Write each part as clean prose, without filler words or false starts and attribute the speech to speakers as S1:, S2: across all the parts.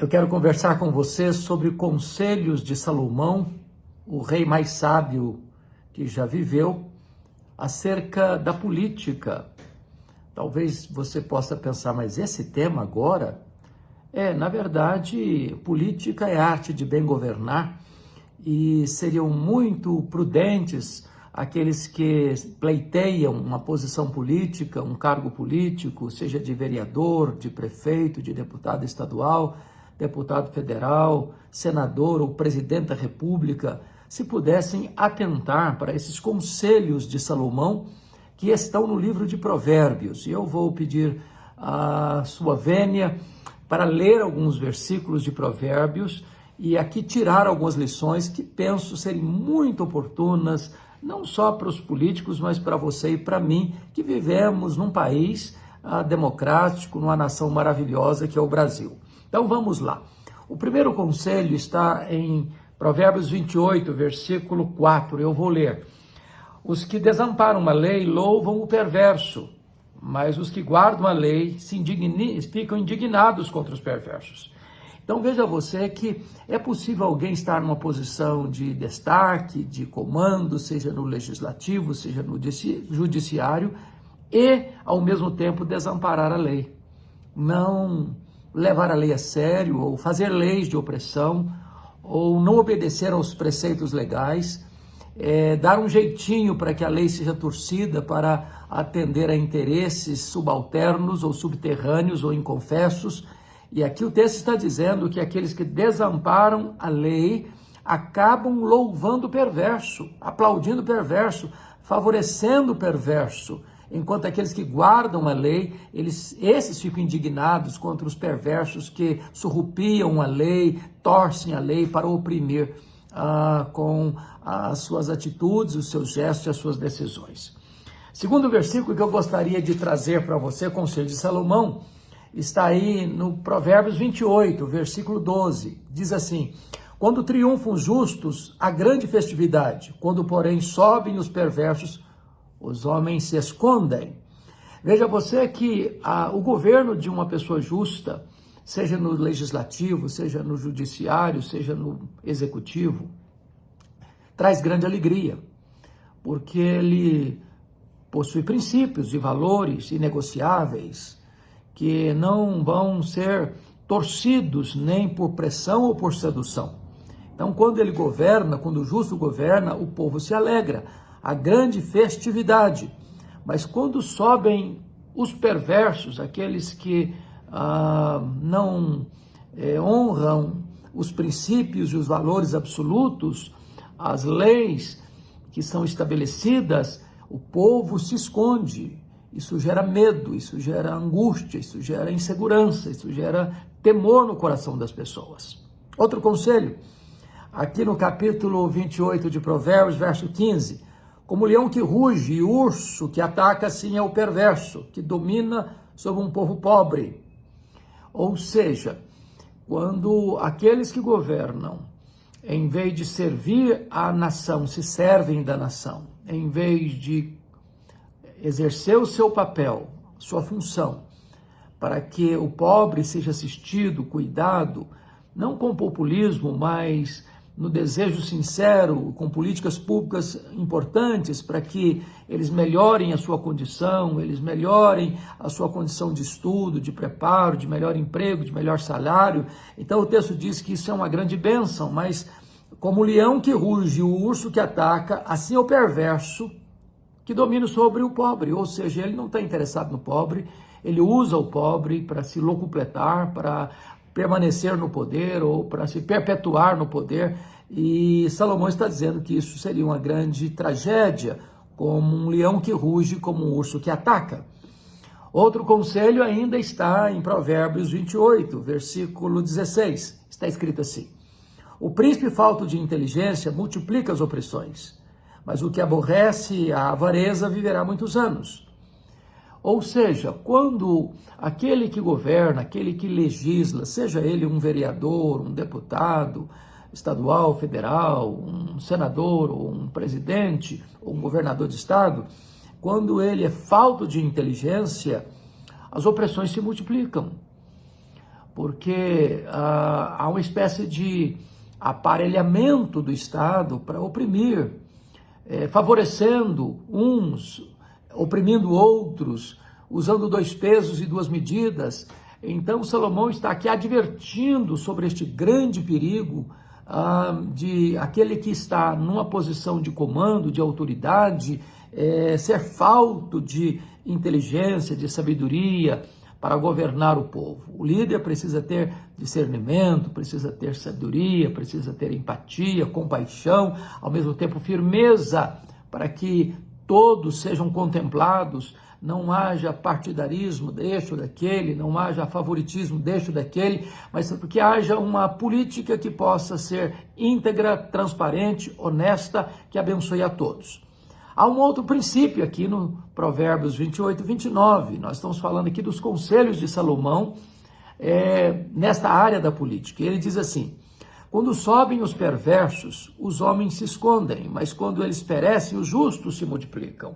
S1: Eu quero conversar com você sobre conselhos de Salomão, o rei mais sábio que já viveu, acerca da política. Talvez você possa pensar, mas esse tema agora na verdade, política é arte de bem governar e seriam muito prudentes aqueles que pleiteiam uma posição política, um cargo político, seja de vereador, de prefeito, de deputado estadual, deputado federal, senador ou presidente da República, se pudessem atentar para esses conselhos de Salomão que estão no livro de Provérbios. E eu vou pedir a sua vênia para ler alguns versículos de Provérbios e aqui tirar algumas lições que penso serem muito oportunas, não só para os políticos, mas para você e para mim, que vivemos num país democrático, numa nação maravilhosa que é o Brasil. Então vamos lá. O primeiro conselho está em Provérbios 28, versículo 4. Eu vou ler. Os que desamparam a lei louvam o perverso, mas os que guardam a lei ficam indignados contra os perversos. Então veja você que é possível alguém estar numa posição de destaque, de comando, seja no legislativo, seja no judiciário, e ao mesmo tempo desamparar a lei. Não levar a lei a sério, ou fazer leis de opressão, ou não obedecer aos preceitos legais, dar um jeitinho para que a lei seja torcida para atender a interesses subalternos ou subterrâneos ou inconfessos. E aqui o texto está dizendo que aqueles que desamparam a lei acabam louvando o perverso, aplaudindo o perverso, favorecendo o perverso, enquanto aqueles que guardam a lei, esses ficam indignados contra os perversos que surrupiam a lei, torcem a lei para oprimir com as suas atitudes, os seus gestos e as suas decisões. Segundo versículo que eu gostaria de trazer para você, Conselho de Salomão, está aí no Provérbios 28, versículo 12. Diz assim: quando triunfam os justos, há grande festividade. Quando, porém, sobem os perversos, os homens se escondem. Veja você que o governo de uma pessoa justa, seja no legislativo, seja no judiciário, seja no executivo, traz grande alegria, porque ele possui princípios e valores inegociáveis que não vão ser torcidos nem por pressão ou por sedução. Então, quando ele governa, quando o justo governa, o povo se alegra, há grande festividade. Mas quando sobem os perversos, aqueles que não honram os princípios e os valores absolutos, as leis que são estabelecidas, o povo se esconde. Isso gera medo, isso gera angústia, isso gera insegurança, isso gera temor no coração das pessoas. Outro conselho, aqui no capítulo 28 de Provérbios, verso 15. Como leão que ruge e urso que ataca, assim é o perverso, que domina sobre um povo pobre. Ou seja, quando aqueles que governam, em vez de servir a nação, se servem da nação, em vez de exercer o seu papel, sua função, para que o pobre seja assistido, cuidado, não com populismo, mas no desejo sincero, com políticas públicas importantes para que eles melhorem a sua condição, eles melhorem a sua condição de estudo, de preparo, de melhor emprego, de melhor salário. Então o texto diz que isso é uma grande bênção, mas como o leão que ruge, o urso que ataca, assim é o perverso que domina sobre o pobre, ou seja, ele não está interessado no pobre, ele usa o pobre para se locupletar, para permanecer no poder ou para se perpetuar no poder, e Salomão está dizendo que isso seria uma grande tragédia, como um leão que ruge, como um urso que ataca. Outro conselho ainda está em Provérbios 28, versículo 16, está escrito assim: o príncipe falto de inteligência multiplica as opressões, mas o que aborrece a avareza viverá muitos anos. Ou seja, quando aquele que governa, aquele que legisla, seja ele um vereador, um deputado estadual, federal, um senador, ou um presidente, ou um governador de estado, quando ele é falto de inteligência, as opressões se multiplicam. porque há uma espécie de aparelhamento do Estado para oprimir, favorecendo uns, oprimindo outros, usando 2 pesos e 2 medidas. Então Salomão está aqui advertindo sobre este grande perigo de aquele que está numa posição de comando, de autoridade, ser falto de inteligência, de sabedoria para governar o povo. O líder precisa ter discernimento, precisa ter sabedoria, precisa ter empatia, compaixão, ao mesmo tempo firmeza, para que todos sejam contemplados, não haja partidarismo deste ou daquele, não haja favoritismo deste ou daquele, mas que haja uma política que possa ser íntegra, transparente, honesta, que abençoe a todos. Há um outro princípio aqui no Provérbios 28 e 29, nós estamos falando aqui dos conselhos de Salomão nesta área da política. Ele diz assim: quando sobem os perversos, os homens se escondem, mas quando eles perecem, os justos se multiplicam.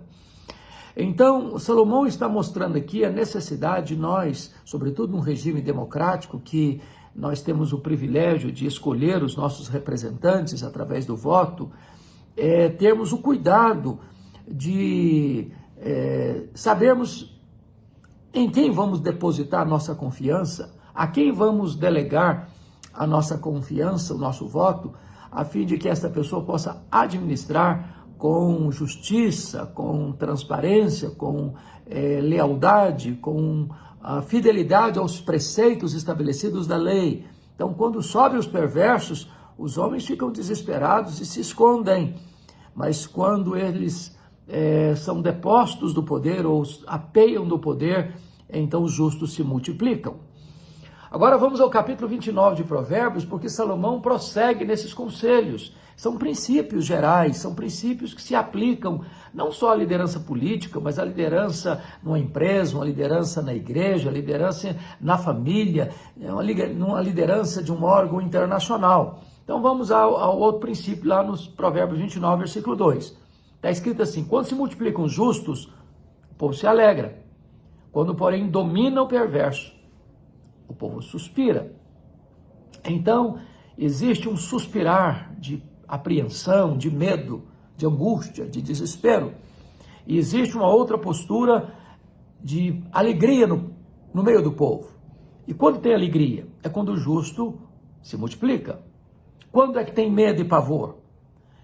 S1: Então, Salomão está mostrando aqui a necessidade de nós, sobretudo num regime democrático, que nós temos o privilégio de escolher os nossos representantes através do voto, termos o cuidado de sabermos em quem vamos depositar a nossa confiança, a quem vamos delegar a nossa confiança, o nosso voto, a fim de que esta pessoa possa administrar com justiça, com transparência, com lealdade, com fidelidade aos preceitos estabelecidos da lei. Então, quando sobem os perversos, os homens ficam desesperados e se escondem, mas quando eles são depostos do poder ou apeiam do poder, então os justos se multiplicam. Agora vamos ao capítulo 29 de Provérbios, porque Salomão prossegue nesses conselhos. São princípios gerais, são princípios que se aplicam não só à liderança política, mas à liderança numa empresa, uma liderança na igreja, a liderança na família, uma liderança de um órgão internacional. Então vamos ao outro princípio lá nos Provérbios 29, versículo 2. Está escrito assim: quando se multiplicam os justos, o povo se alegra. Quando, porém, domina o perverso, o povo suspira. Então, existe um suspirar de apreensão, de medo, de angústia, de desespero. E existe uma outra postura de alegria no meio do povo. E quando tem alegria? É quando o justo se multiplica. Quando é que tem medo e pavor?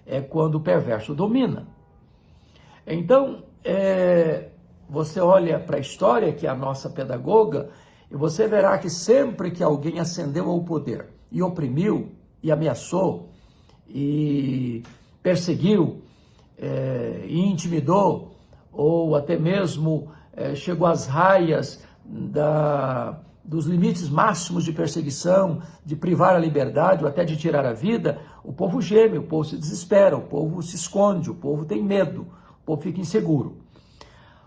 S1: É quando o perverso domina. Então, você olha para a história, que é a nossa pedagoga, e você verá que sempre que alguém ascendeu ao poder e oprimiu, e ameaçou, e perseguiu, e intimidou, ou até mesmo chegou às raias dos limites máximos de perseguição, de privar a liberdade ou até de tirar a vida, o povo geme, o povo se desespera, o povo se esconde, o povo tem medo, o povo fica inseguro.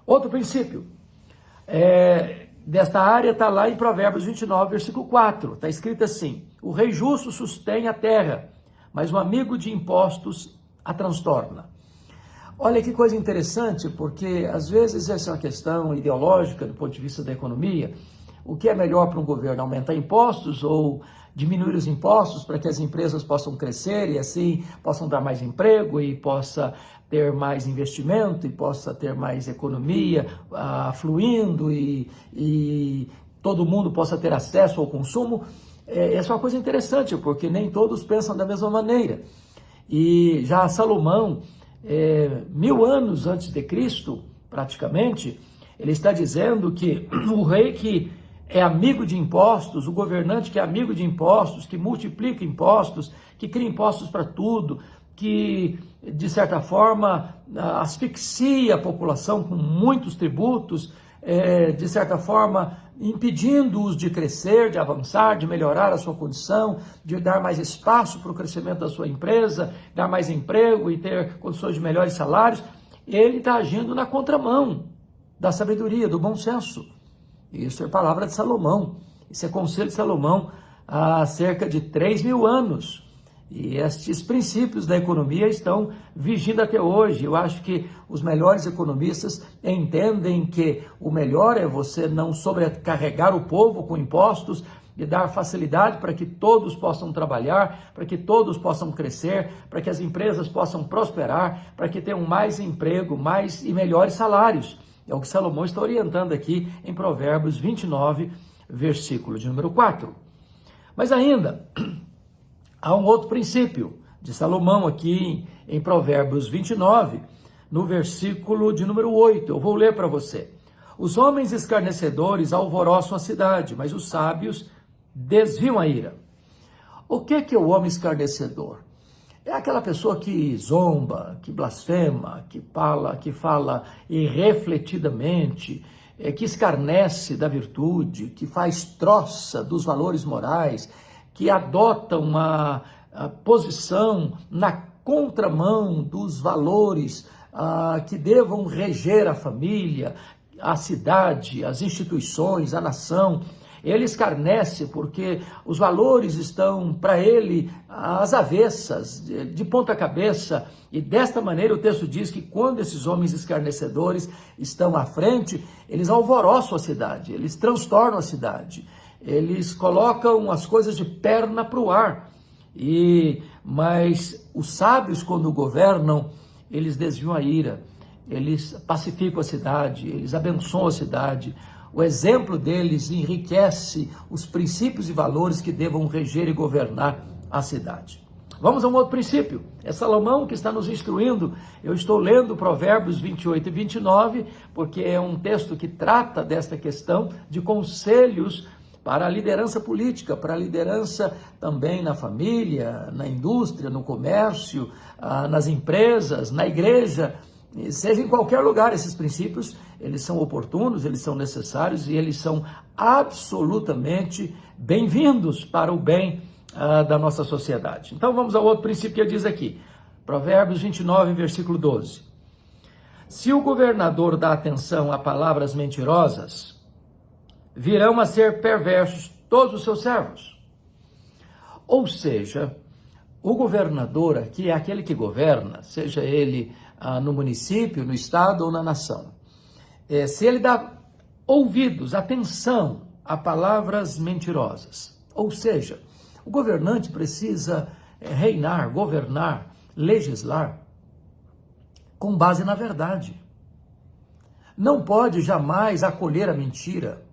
S1: Outro princípio desta área está lá em Provérbios 29, versículo 4. Está escrito assim: o rei justo sustém a terra, mas um amigo de impostos a transtorna. Olha que coisa interessante, porque às vezes essa é uma questão ideológica do ponto de vista da economia. O que é melhor para um governo? Aumentar impostos ou diminuir os impostos para que as empresas possam crescer e assim possam dar mais emprego e possa ter mais investimento e possa ter mais economia fluindo e todo mundo possa ter acesso ao consumo? Essa é uma coisa interessante, porque nem todos pensam da mesma maneira. E já Salomão, 1000 anos antes de Cristo, praticamente, ele está dizendo que o rei que é amigo de impostos, o governante que é amigo de impostos, que multiplica impostos, que cria impostos para tudo, que, de certa forma, asfixia a população com muitos tributos, de certa forma, impedindo-os de crescer, de avançar, de melhorar a sua condição, de dar mais espaço para o crescimento da sua empresa, dar mais emprego e ter condições de melhores salários. Ele está agindo na contramão da sabedoria, do bom senso. Isso é palavra de Salomão, isso é conselho de Salomão há cerca de 3.000 anos. E estes princípios da economia estão vigindo até hoje. Eu acho que os melhores economistas entendem que o melhor é você não sobrecarregar o povo com impostos, de dar facilidade para que todos possam trabalhar, para que todos possam crescer, para que as empresas possam prosperar, para que tenham mais emprego, mais e melhores salários. É o que Salomão está orientando aqui em Provérbios 29, versículo de número 4. Mas ainda, há um outro princípio de Salomão aqui em Provérbios 29, no versículo de número 8. Eu vou ler para você. Os homens escarnecedores alvoroçam a cidade, mas os sábios desviam a ira. O que é o homem escarnecedor? É aquela pessoa que zomba, que blasfema, que fala irrefletidamente, que escarnece da virtude, que faz troça dos valores morais, que adota uma posição na contramão dos valores que devam reger a família, a cidade, as instituições, a nação. Ele escarnece porque os valores estão para ele às avessas, de ponta cabeça, e desta maneira o texto diz que quando esses homens escarnecedores estão à frente, eles alvoroçam a cidade, eles transtornam a cidade, eles colocam as coisas de perna para o ar. Mas os sábios, quando governam, eles desviam a ira, eles pacificam a cidade, eles abençoam a cidade. O exemplo deles enriquece os princípios e valores que devam reger e governar a cidade. Vamos a um outro princípio. É Salomão que está nos instruindo. Eu estou lendo Provérbios 28 e 29, porque é um texto que trata desta questão de conselhos para a liderança política, para a liderança também na família, na indústria, no comércio, nas empresas, na igreja, seja em qualquer lugar. Esses princípios, eles são oportunos, eles são necessários e eles são absolutamente bem-vindos para o bem da nossa sociedade. Então vamos ao outro princípio que ele diz aqui, Provérbios 29, versículo 12. Se o governador dá atenção a palavras mentirosas, virão a ser perversos todos os seus servos. Ou seja, o governador aqui é aquele que governa, seja ele no município, no estado ou na nação. Se ele dá ouvidos, atenção a palavras mentirosas, ou seja, o governante precisa reinar, governar, legislar com base na verdade. Não pode jamais acolher a mentira,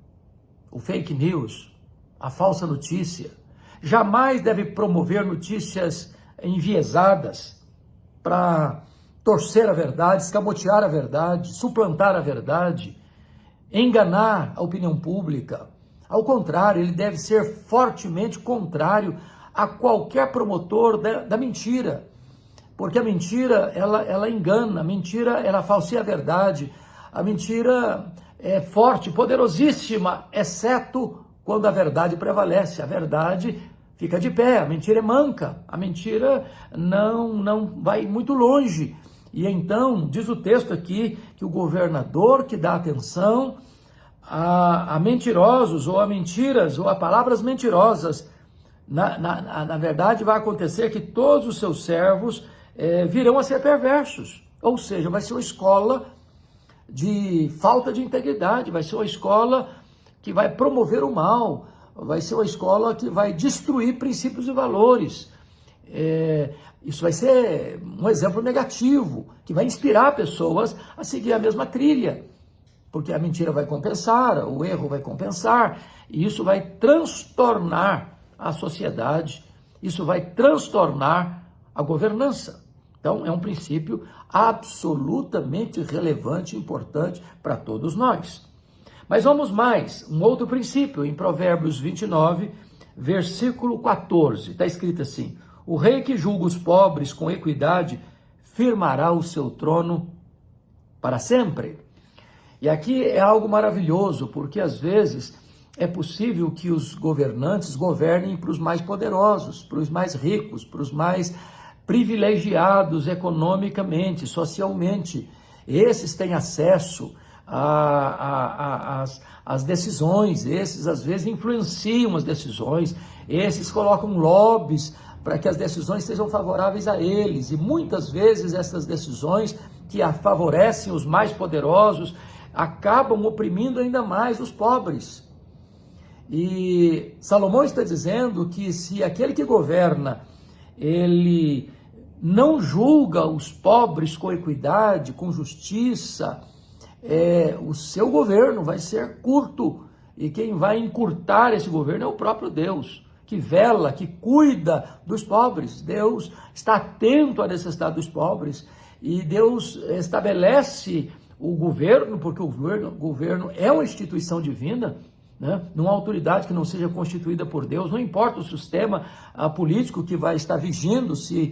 S1: o fake news, a falsa notícia. Jamais deve promover notícias enviesadas para torcer a verdade, escamotear a verdade, suplantar a verdade, enganar a opinião pública. Ao contrário, ele deve ser fortemente contrário a qualquer promotor da mentira, porque a mentira, ela engana, a mentira, ela falseia a verdade, a mentira é forte, poderosíssima, exceto quando a verdade prevalece. A verdade fica de pé, a mentira é manca, a mentira não vai muito longe. E então, diz o texto aqui, que o governador que dá atenção a mentirosos, ou a mentiras, ou a palavras mentirosas, na verdade vai acontecer que todos os seus servos virão a ser perversos. Ou seja, vai ser uma escola de falta de integridade, vai ser uma escola que vai promover o mal, vai ser uma escola que vai destruir princípios e valores. Isso vai ser um exemplo negativo, que vai inspirar pessoas a seguir a mesma trilha, porque a mentira vai compensar, o erro vai compensar, e isso vai transtornar a sociedade, isso vai transtornar a governança. Então, é um princípio absolutamente relevante e importante para todos nós. Mas vamos mais, um outro princípio, em Provérbios 29, versículo 14, está escrito assim: o rei que julga os pobres com equidade firmará o seu trono para sempre. E aqui é algo maravilhoso, porque às vezes é possível que os governantes governem para os mais poderosos, para os mais ricos, para os mais privilegiados economicamente, socialmente. Esses têm acesso às decisões, esses às vezes influenciam as decisões, esses colocam lobbies para que as decisões sejam favoráveis a eles, e muitas vezes essas decisões que favorecem os mais poderosos acabam oprimindo ainda mais os pobres. E Salomão está dizendo que se aquele que governa, ele não julga os pobres com equidade, com justiça, o seu governo vai ser curto. E quem vai encurtar esse governo é o próprio Deus, que vela, que cuida dos pobres. Deus está atento à necessidade dos pobres e Deus estabelece o governo, porque o governo é uma instituição divina, né? Não há autoridade que não seja constituída por Deus, não importa o sistema político que vai estar vigindo, se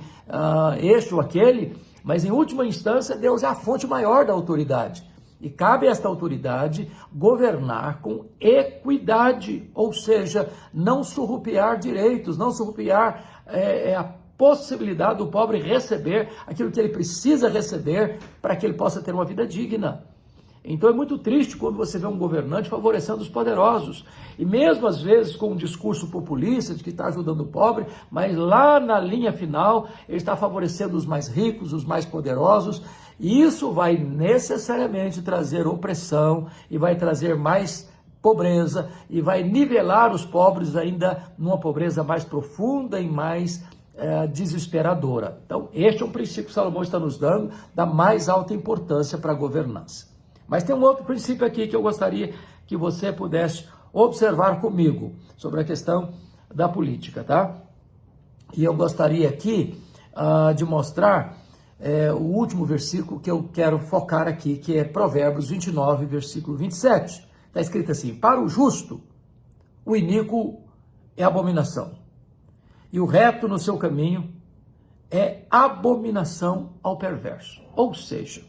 S1: este ou aquele, mas em última instância Deus é a fonte maior da autoridade. E cabe a esta autoridade governar com equidade, ou seja, não surrupiar direitos, não surrupiar a possibilidade do pobre receber aquilo que ele precisa receber para que ele possa ter uma vida digna. Então é muito triste quando você vê um governante favorecendo os poderosos, e mesmo às vezes com um discurso populista de que está ajudando o pobre, mas lá na linha final ele está favorecendo os mais ricos, os mais poderosos, e isso vai necessariamente trazer opressão e vai trazer mais pobreza e vai nivelar os pobres ainda numa pobreza mais profunda e mais desesperadora. Então este é um princípio que Salomão está nos dando da mais alta importância para a governança. Mas tem um outro princípio aqui que eu gostaria que você pudesse observar comigo sobre a questão da política, tá? E eu gostaria aqui de mostrar o último versículo que eu quero focar aqui, que é Provérbios 29, versículo 27. Está escrito assim: para o justo, o iníquo é abominação, e o reto no seu caminho é abominação ao perverso. Ou seja,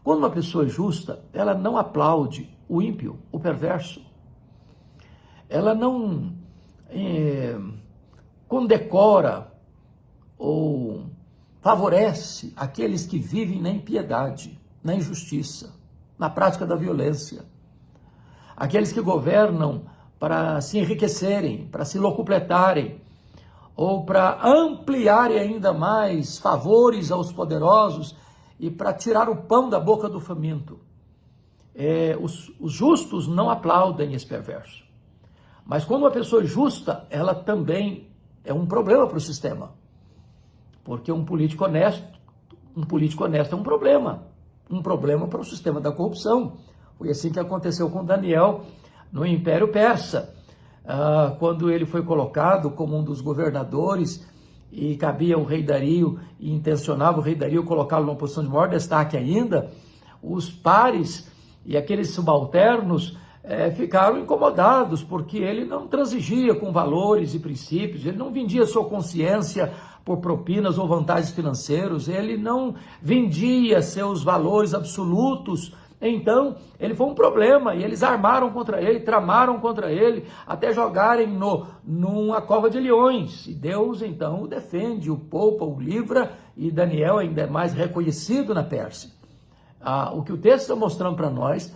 S1: quando uma pessoa é justa, ela não aplaude o ímpio, o perverso. Ela não condecora ou favorece aqueles que vivem na impiedade, na injustiça, na prática da violência. Aqueles que governam para se enriquecerem, para se locupletarem, ou para ampliarem ainda mais favores aos poderosos e para tirar o pão da boca do faminto. Os justos não aplaudem esse perverso. Mas quando uma pessoa é justa, ela também é um problema para o sistema. Porque um político honesto é um problema para o sistema da corrupção. Foi assim que aconteceu com Daniel no Império Persa, quando ele foi colocado como um dos governadores e cabia o rei Dario e intencionava o rei Dario colocá-lo numa posição de maior destaque ainda, os pares e aqueles subalternos ficaram incomodados porque ele não transigia com valores e princípios, ele não vendia sua consciência por propinas ou vantagens financeiras, ele não vendia seus valores absolutos. Então, ele foi um problema e eles armaram contra ele, tramaram contra ele, até jogarem numa cova de leões. E Deus, então, o defende, o poupa, o livra, e Daniel ainda é mais reconhecido na Pérsia. O que o texto está mostrando para nós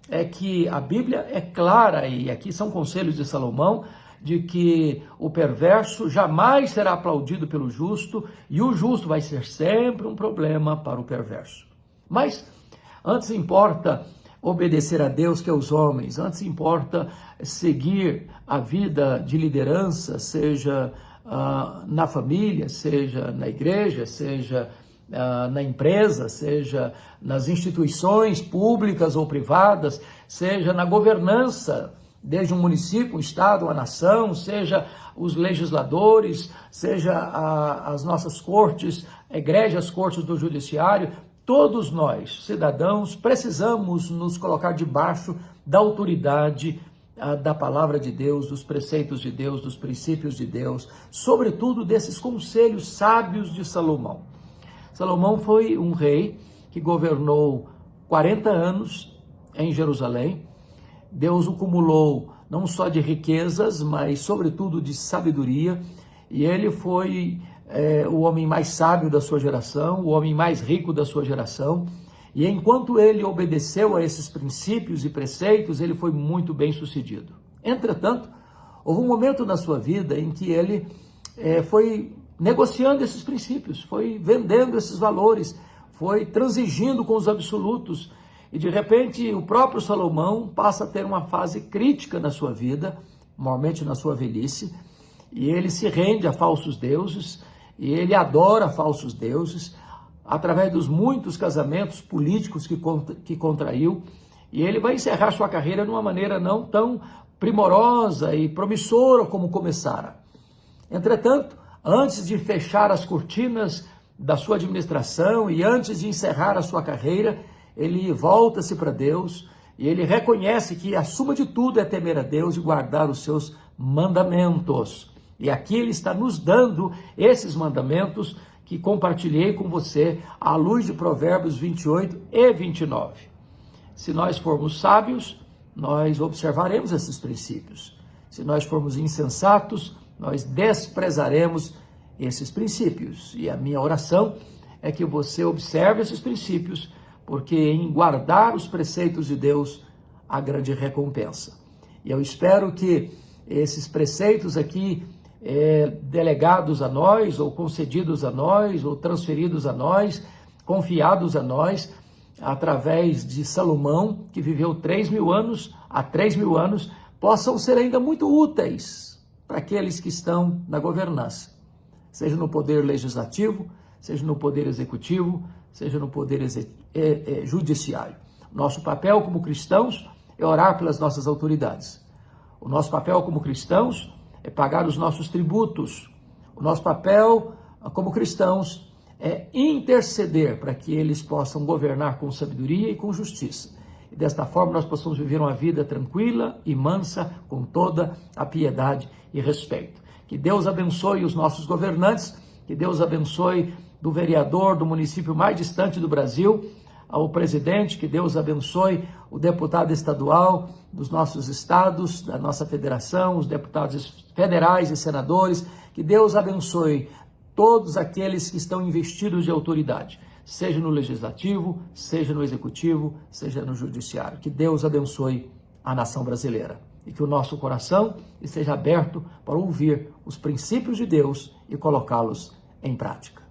S1: é que a Bíblia é clara, e aqui são conselhos de Salomão, de que o perverso jamais será aplaudido pelo justo, e o justo vai ser sempre um problema para o perverso. Mas antes importa obedecer a Deus que aos homens, antes importa seguir a vida de liderança, seja na família, seja na igreja, seja na empresa, seja nas instituições públicas ou privadas, seja na governança, desde um município, um estado, uma nação, seja os legisladores, seja as nossas cortes, egrégias cortes do judiciário. Todos nós, cidadãos, precisamos nos colocar debaixo da autoridade da palavra de Deus, dos preceitos de Deus, dos princípios de Deus, sobretudo desses conselhos sábios de Salomão. Salomão foi um rei que governou 40 anos em Jerusalém. Deus o cumulou não só de riquezas, mas sobretudo de sabedoria, e ele foi o homem mais sábio da sua geração, o homem mais rico da sua geração, e enquanto ele obedeceu a esses princípios e preceitos, ele foi muito bem sucedido. Entretanto, houve um momento na sua vida em que ele foi negociando esses princípios, foi vendendo esses valores, foi transigindo com os absolutos, E de repente o próprio Salomão passa a ter uma fase crítica na sua vida, normalmente na sua velhice, e ele se rende a falsos deuses, e ele adora falsos deuses, através dos muitos casamentos políticos que contraiu, e ele vai encerrar sua carreira de uma maneira não tão primorosa e promissora como começara. Entretanto, antes de fechar as cortinas da sua administração e antes de encerrar a sua carreira, ele volta-se para Deus e ele reconhece que acima de tudo é temer a Deus e guardar os seus mandamentos. E aqui ele está nos dando esses mandamentos que compartilhei com você à luz de Provérbios 28 e 29. Se nós formos sábios, nós observaremos esses princípios. Se nós formos insensatos, nós desprezaremos esses princípios. E a minha oração é que você observe esses princípios, porque em guardar os preceitos de Deus há grande recompensa. E eu espero que esses preceitos aqui, delegados a nós, ou concedidos a nós, ou transferidos a nós, confiados a nós, através de Salomão, que viveu 3.000 anos, há 3.000 anos, possam ser ainda muito úteis para aqueles que estão na governança, seja no poder legislativo, seja no poder executivo, seja no poder judiciário. Nosso papel como cristãos é orar pelas nossas autoridades. O nosso papel como cristãos é pagar os nossos tributos. O nosso papel como cristãos é interceder para que eles possam governar com sabedoria e com justiça. E desta forma nós possamos viver uma vida tranquila e mansa, com toda a piedade e respeito. Que Deus abençoe os nossos governantes, que Deus abençoe do vereador do município mais distante do Brasil, ao presidente, que Deus abençoe o deputado estadual dos nossos estados, da nossa federação, os deputados federais e senadores, que Deus abençoe todos aqueles que estão investidos de autoridade, seja no legislativo, seja no executivo, seja no judiciário. Que Deus abençoe a nação brasileira e que o nosso coração esteja aberto para ouvir os princípios de Deus e colocá-los em prática.